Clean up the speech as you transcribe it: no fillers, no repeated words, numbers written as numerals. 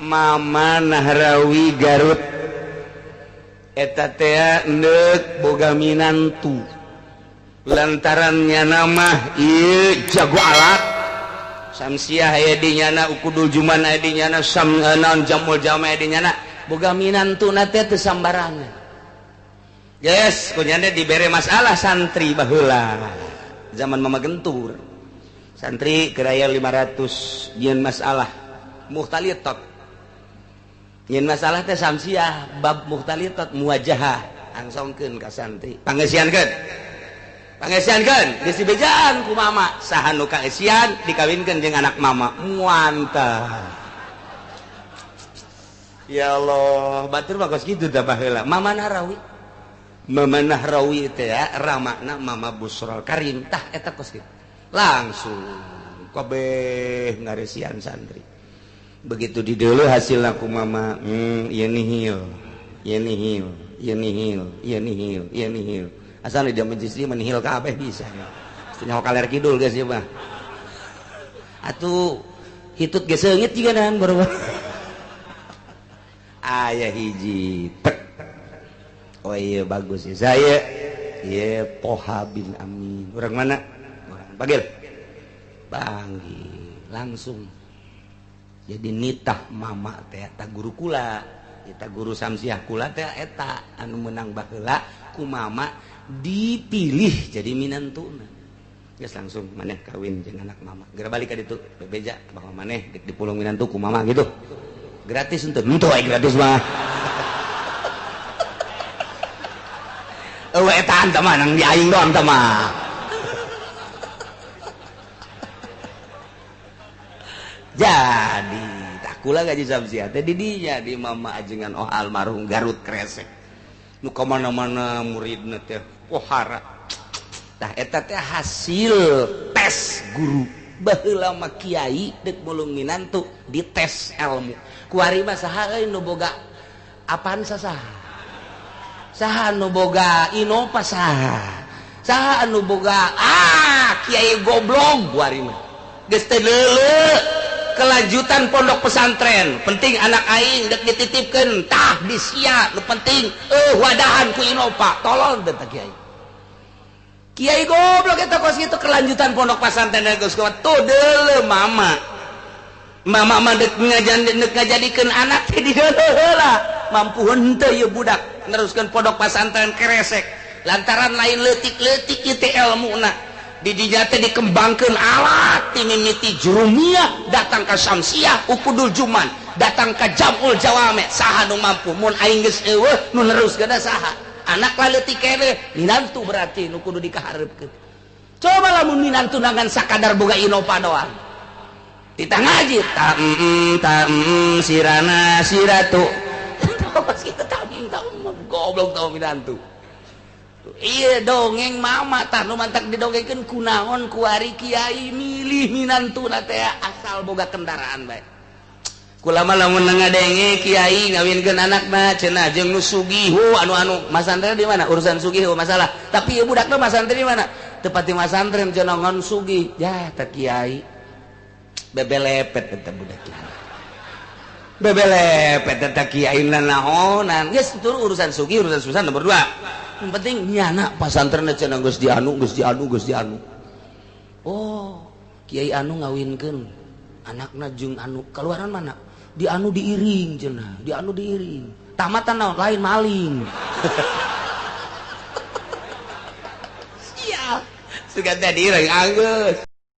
Mama Nahrawi Garut eta teh neuk boga minantu lantarannya nama ieu jago alat samsiah aya di nyana ukudul juman aya di nyana naon jamul jama aya di nyana boga minantuna teh teu sambarangan yes kunyana dibere masalah santri baheula zaman mama gentur santri keraya 500 nyeun masalah muhtalitot nyeun masalah teh samsiah bab muhtalitot muwajahah angsongkeun ka santri pangeusiankeun geus dibejaan ku mama saha nu kaeusian dikawinkeun jeung anak mama muantah ya Allah batur mah kos kitu tah baheula mama Nahrawi teh ya ramakna mama Busrol Karim tah eta kos kitu langsung kabeh ngaresian santri begitu di dulu hasil aku mama ieu nihil asal dia menjadi menihil kabeh bisa nyaho kaler kidul guys ya mah atuh hitut ge seungit juga dan baru aya hiji tek oh iya bagus ya saya ya Poha bin Amin orang mana orang panggil langsung jadi nitah mama teh eta guru kula eta guru samsiah kula teh eta anu menang baheula ku mama dipilih jadi minantuna geus langsung maneh kawin jeung anak mama geura balik ka ditu bebeja bahwa maneh dipulung minantu ku mama gitu gratis untuk aya gratis mah eueuh eta anta mah nang di aing doang tah mah jadi takula gaji samsiah teh di dinya di mama ajengan oh almarhum Garut Kresek nu ka mana-mana muridna teh pohara tah eta teh hasil tes guru baheula mah kiai deuk mulung minantu di tes ilmu kuari mah saha euy nu boga apaan saha nu boga inova saha anu boga kiai goblok kuari mah geus teh leuleuh kelanjutan pondok pesantren penting anak aing dek dititipkeun tah disia nu penting wadahan ku Innova tolong teh kiai goblok eta kos kitu kelanjutan pondok pesantren geus kuat tuh deuleuh mama mah dek ngajadikeun anak teh di heula mampu henteu ieu budak neruskeun pondok pesantren Kresek lantaran lain leutik-leutik ieu teh ilmuna di dinya teh dikembangkeun alat ti mimiti jurumiyah datang ka samsiah ukudul juman datang ka jamul jawame saha nu mampu mun aing geus eueuh nu neruskeun saha anak leutik keneh minantu berarti nu kudu dikaharepkeun coba lamun minantu nangan sakadar boga Innova doang tita ngaji sirana siratu kita goblok tau minantu iya dongeng mama tah nu mantak didongengkeun kunaon ku ari kiai milih minantuna teh asal boga kendaraan bae kula mah lamun ngadenge kiai ngawinkeun anakna cenah jeung nu sugihu anu masantren di mana urusan sugihu masalah tapi ieu budakna masantren di mana teu pati masantren cenah ngan sugih ya teh kiai bebelepet eta budak kiai bebelepet eta kiai naonan geus tur urusan sugih urusan susah nomor 2 yang penting nyana pasantrenna cenah geus dianu oh kiai anu ngawinkeun anakna jeung anu kaluaran mana dianu diiring cenah dianu diiring tamatan naon lain maling siap sugan teh diiring anggeus